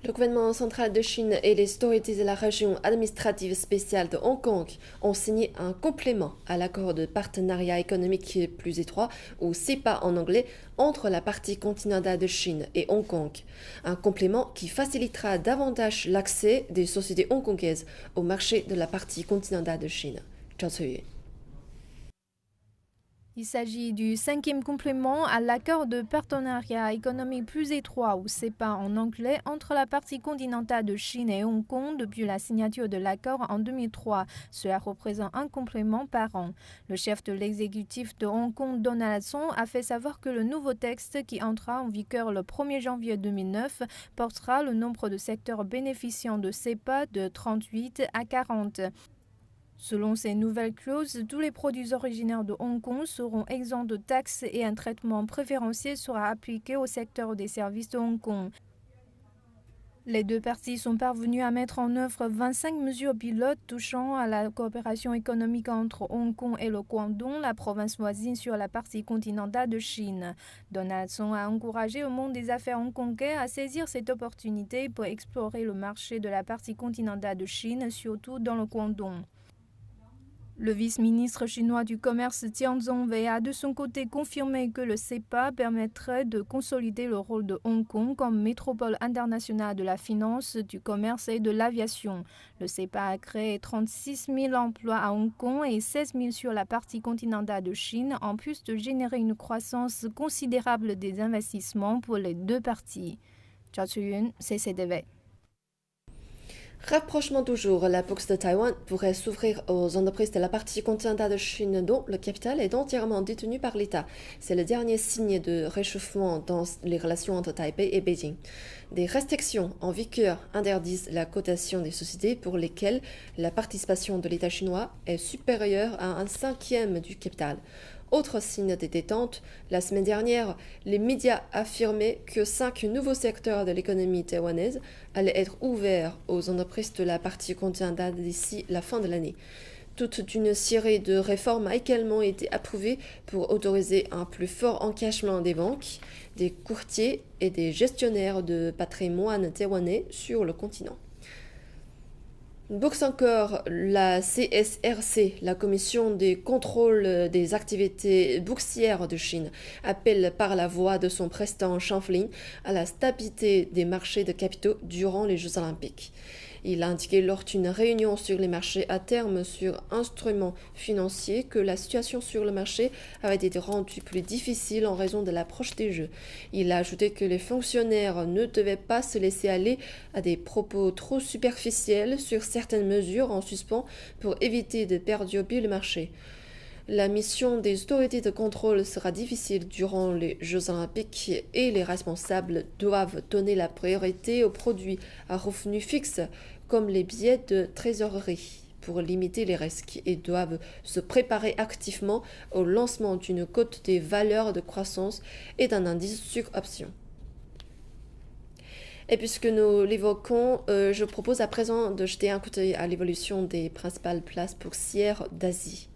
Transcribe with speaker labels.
Speaker 1: Le gouvernement central de Chine et les autorités de la région administrative spéciale de Hong Kong ont signé un complément à l'accord de partenariat économique plus étroit, ou CEPA en anglais, entre la partie continentale de Chine et Hong Kong. Un complément qui facilitera davantage l'accès des sociétés hongkongaises au marché de la partie continentale de Chine. Zhao Cui.
Speaker 2: Il s'agit du 5e complément à l'accord de partenariat économique plus étroit, ou CEPA en anglais, entre la partie continentale de Chine et Hong Kong depuis la signature de l'accord en 2003. Cela représente un complément par an. Le chef de l'exécutif de Hong Kong, Donaldson, a fait savoir que le nouveau texte, qui entrera en vigueur le 1er janvier 2009, portera le nombre de secteurs bénéficiant de CEPA de 38 à 40. Selon ces nouvelles clauses, tous les produits originaires de Hong Kong seront exempts de taxes et un traitement préférentiel sera appliqué au secteur des services de Hong Kong. Les deux parties sont parvenues à mettre en œuvre 25 mesures pilotes touchant à la coopération économique entre Hong Kong et le Guangdong, la province voisine sur la partie continentale de Chine. Donaldson a encouragé le monde des affaires hongkongais à saisir cette opportunité pour explorer le marché de la partie continentale de Chine, surtout dans le Guangdong. Le vice-ministre chinois du commerce Tian Zhongwei a de son côté confirmé que le CEPA permettrait de consolider le rôle de Hong Kong comme métropole internationale de la finance, du commerce et de l'aviation. Le CEPA a créé 36 000 emplois à Hong Kong et 16 000 sur la partie continentale de Chine, en plus de générer une croissance considérable des investissements pour les deux parties. Zhao Cui, CCTV.
Speaker 1: Rapprochement toujours, la bourse de Taïwan pourrait s'ouvrir aux entreprises de la partie continentale de Chine dont le capital est entièrement détenu par l'État. C'est le dernier signe de réchauffement dans les relations entre Taipei et Beijing. Des restrictions en vigueur interdisent la cotation des sociétés pour lesquelles la participation de l'État chinois est supérieure à un cinquième du capital. Autre signe de détente, la semaine dernière, les médias affirmaient que 5 nouveaux secteurs de l'économie taïwanaise allaient être ouverts aux entreprises de la partie continentale d'ici la fin de l'année. Toute une série de réformes a également été approuvée pour autoriser un plus fort engagement des banques, des courtiers et des gestionnaires de patrimoine taïwanais sur le continent. Bourse encore, la CSRC, la Commission des contrôles des activités boursières de Chine, appelle par la voix de son président Zhang Felin à la stabilité des marchés de capitaux durant les Jeux olympiques. Il a indiqué lors d'une réunion sur les marchés à terme sur instruments financiers que la situation sur le marché avait été rendue plus difficile en raison de l'approche des Jeux. Il a ajouté que les fonctionnaires ne devaient pas se laisser aller à des propos trop superficiels sur certaines mesures en suspens pour éviter de perturber le marché. La mission des autorités de contrôle sera difficile durant les Jeux olympiques et les responsables doivent donner la priorité aux produits à revenus fixes comme les billets de trésorerie pour limiter les risques et doivent se préparer activement au lancement d'une cote des valeurs de croissance et d'un indice sur option. Et puisque nous l'évoquons, je propose à présent de jeter un coup d'œil à l'évolution des principales places boursières d'Asie.